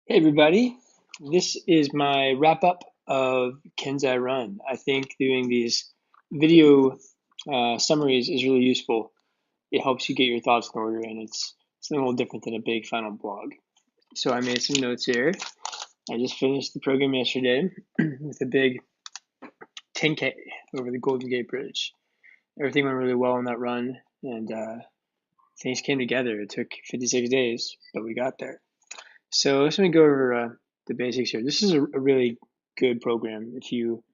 Hey everybody, this is my wrap up of Kenzai Run. I think doing these video summaries is really useful. It helps you get your thoughts in order, and it's something a little different than a big final blog. So I made some notes here. I just finished the program yesterday with a big 10K over the Golden Gate Bridge. Everything went really well on that run, and things came together. It took 56 days, but we got there. So let me go over the basics here. This is a really good program. If you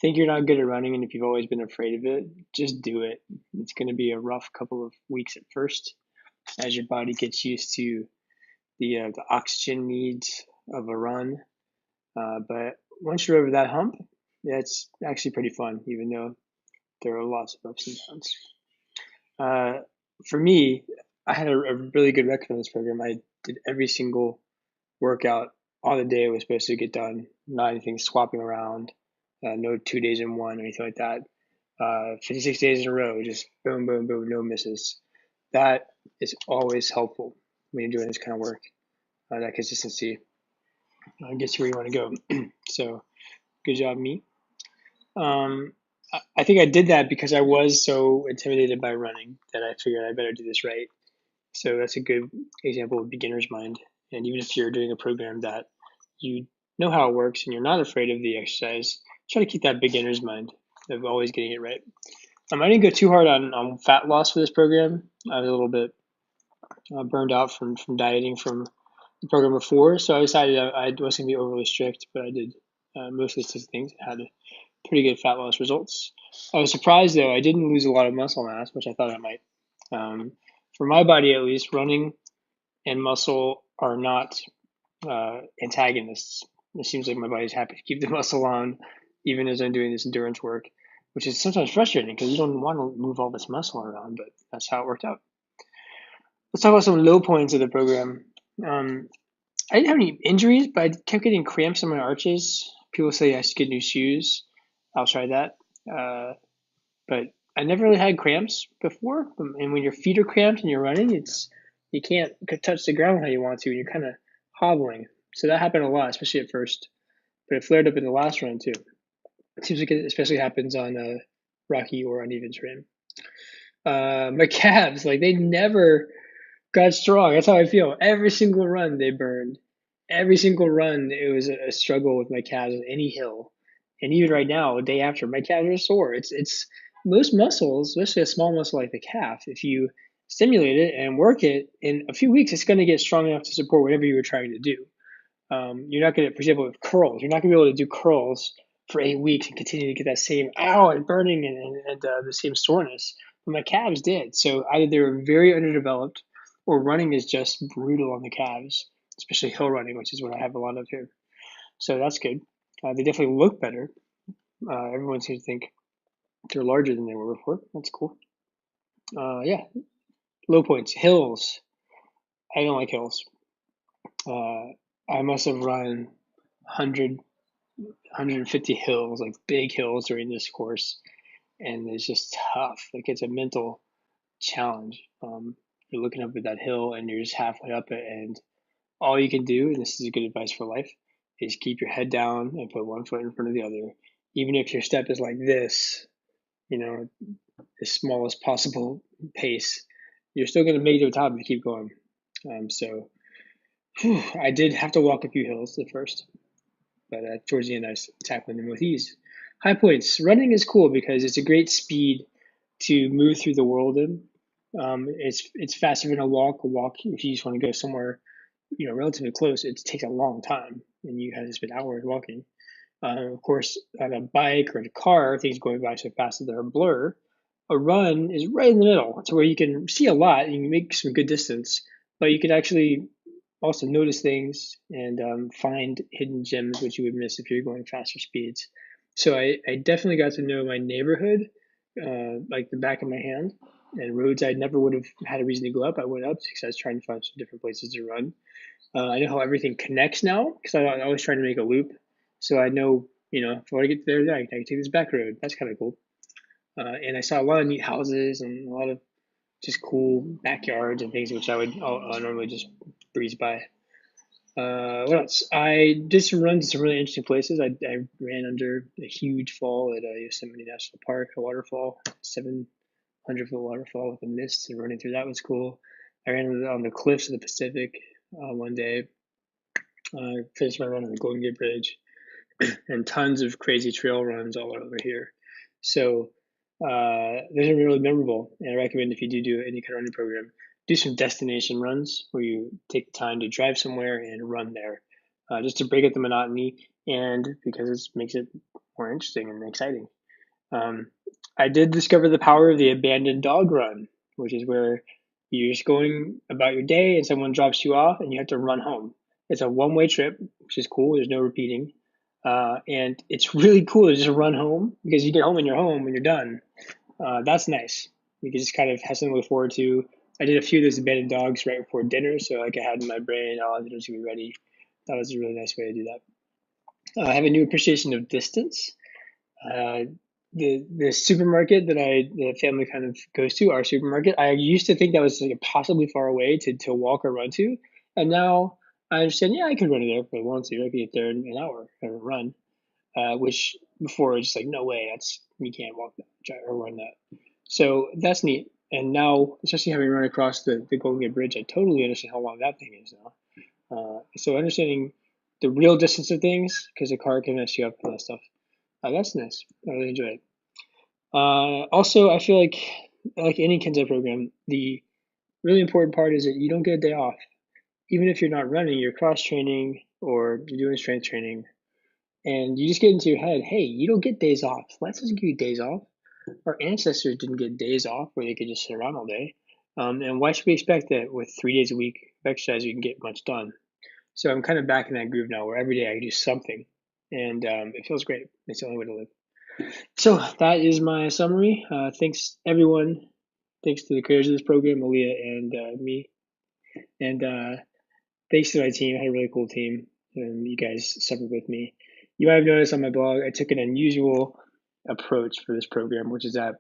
think you're not good at running and if you've always been afraid of it, just do it. It's going to be a rough couple of weeks at first as your body gets used to the oxygen needs of a run. But once you're over that hump, yeah, it's actually pretty fun, even though there are lots of ups and downs. For me, I had a really good record on this program. I did every single workout on the day it was supposed to get done. Not anything swapping around. No 2 days in one or anything like that. 56 days in a row, just boom, boom, boom, no misses. That is always helpful when you're doing this kind of work. That consistency gets you where you want to go. So good job, me. Um, I think I did that because I was so intimidated by running that I figured I better do this right. So that's a good example of beginner's mind. And even if you're doing a program that you know how it works and you're not afraid of the exercise, try to keep that beginner's mind of always getting it right. I didn't go too hard on fat loss for this program. I was a little bit burned out from dieting from the program before, so I decided I wasn't going to be overly strict, but I did most of these things. I had pretty good fat loss results. I was surprised though, I didn't lose a lot of muscle mass, which I thought I might. For my body at least, running and muscle are not antagonists. It seems like my body's happy to keep the muscle on, even as I'm doing this endurance work, which is sometimes frustrating because you don't want to move all this muscle around, but that's how it worked out. Let's talk about some low points of the program. Um, I didn't have any injuries, but I kept getting cramps in my arches. People say I should get new shoes. I'll try that. But I never really had cramps before. And when your feet are cramped and you're running, you can't touch the ground how you want to, and you're kind of hobbling. So that happened a lot, especially at first. But it flared up in the last run too. It seems like it especially happens on rocky or uneven terrain. My calves, like they never got strong. That's how I feel. Every single run they burned. Every single run it was a struggle with my calves on any hill. And even right now, a day after, my calves are sore. It's most muscles, especially a small muscle like the calf, if you stimulate it and work it in a few weeks, it's going to get strong enough to support whatever you were trying to do. You're not going to, for example, with curls, you're not going to be able to do curls for 8 weeks and continue to get that same ow and burning and the same soreness. But my calves did. So either they were very underdeveloped or running is just brutal on the calves, especially hill running, which is what I have a lot of here. So that's good. They definitely look better. Everyone seems to think they're larger than they were before. That's cool. Yeah, low points. Hills. I don't like hills. Uh, I must have run 150 hills, like big hills during this course, and it's just tough. Like it's a mental challenge. You're looking up at that hill and you're just halfway up it, and all you can do, and this is good advice for life, is keep your head down and put one foot in front of the other. Even if your step is like this, you know, the smallest possible pace, you're still going to make it to the top if you keep going. I did have to walk a few hills at first, but towards the end, I was tackling them with ease. High points. Running is cool because it's a great speed to move through the world in. It's faster than a walk. A walk, if you just want to go somewhere, relatively close, it takes a long time, and you have to spend hours walking. Of course, on a bike or in a car, things going by so fast that they're a blur. A run is right in the middle, to where you can see a lot, and you can make some good distance, but you can actually also notice things and find hidden gems which you would miss if you're going faster speeds. So I definitely got to know my neighborhood like the back of my hand, and roads I never would have had a reason to go up. I went up because I was trying to find some different places to run. I know how everything connects now because I was trying to make a loop. So I know, if I want to get there, I can take this back road. That's kind of cool. And I saw a lot of neat houses and a lot of just cool backyards and things which I would normally just breeze by. What else? I did some runs in some really interesting places. I ran under a huge fall at Yosemite National Park, a waterfall, 700-foot waterfall with a mist, and running through that was cool. I ran on the cliffs of the Pacific one day. Finished my run on the Golden Gate Bridge, and tons of crazy trail runs all over here. So those are really memorable, and I recommend if you do any kind of running program, do some destination runs where you take the time to drive somewhere and run there, just to break up the monotony and because it makes it more interesting and exciting. Um, I did discover the power of the abandoned dog run, which is where you're just going about your day and someone drops you off and you have to run home. It's a one-way trip, which is cool. There's no repeating. And it's really cool to just run home because you get home and you're home when you're done. That's nice. You can just kind of have something to look forward to. I did a few of those abandoned dogs right before dinner, so like I had in my brain, oh, dinner's gonna be ready. That was a really nice way to do that. I have a new appreciation of distance. Uh, the supermarket that the family kind of goes to, our supermarket, I used to think that was like possibly far away to walk or run to, and now I understand. Yeah, I could run it there if I want to. I could get there in an hour and run. Which before it was just like no way, that's you can't walk that or run that. So that's neat. And now, especially having run across the Golden Gate Bridge, I totally understand how long that thing is now. So understanding the real distance of things, because a car can mess you up and that stuff. That's nice. I really enjoy it. Also, I feel like any Kenzai program, the really important part is that you don't get a day off. Even if you're not running, you're cross training or you're doing strength training, and you just get into your head, hey, you don't get days off. Life doesn't give you days off. Our ancestors didn't get days off where they could just sit around all day. And why should we expect that with 3 days a week of exercise you can get much done? So I'm kind of back in that groove now where every day I can do something, and it feels great. It's the only way to live. So that is my summary. Thanks everyone. Thanks to the creators of this program, Aaliyah and me, and thanks to my team. I had a really cool team, and you guys suffered with me. You might have noticed on my blog I took an unusual approach for this program, which is that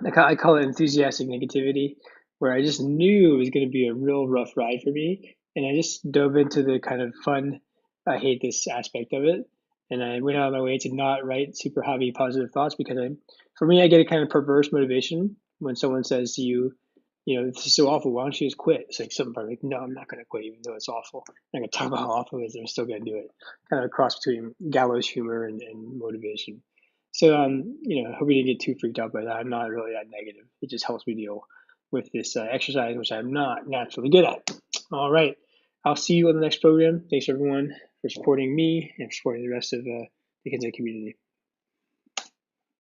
I call it enthusiastic negativity, where I just knew it was going to be a real rough ride for me, and I just dove into the kind of fun, I hate this aspect of it, and I went out of my way to not write super heavy positive thoughts because for me, I get a kind of perverse motivation when someone says to you, this is so awful. Why don't you just quit? It's like some part like, no, I'm not going to quit even though it's awful. I'm going to talk about how awful it is. I'm still going to do it. Kind of a cross between gallows humor and motivation. So, I hope you didn't get too freaked out by that. I'm not really that negative. It just helps me deal with this exercise, which I'm not naturally good at. All right. I'll see you on the next program. Thanks, everyone, for supporting me and for supporting the rest of the Kenzai community.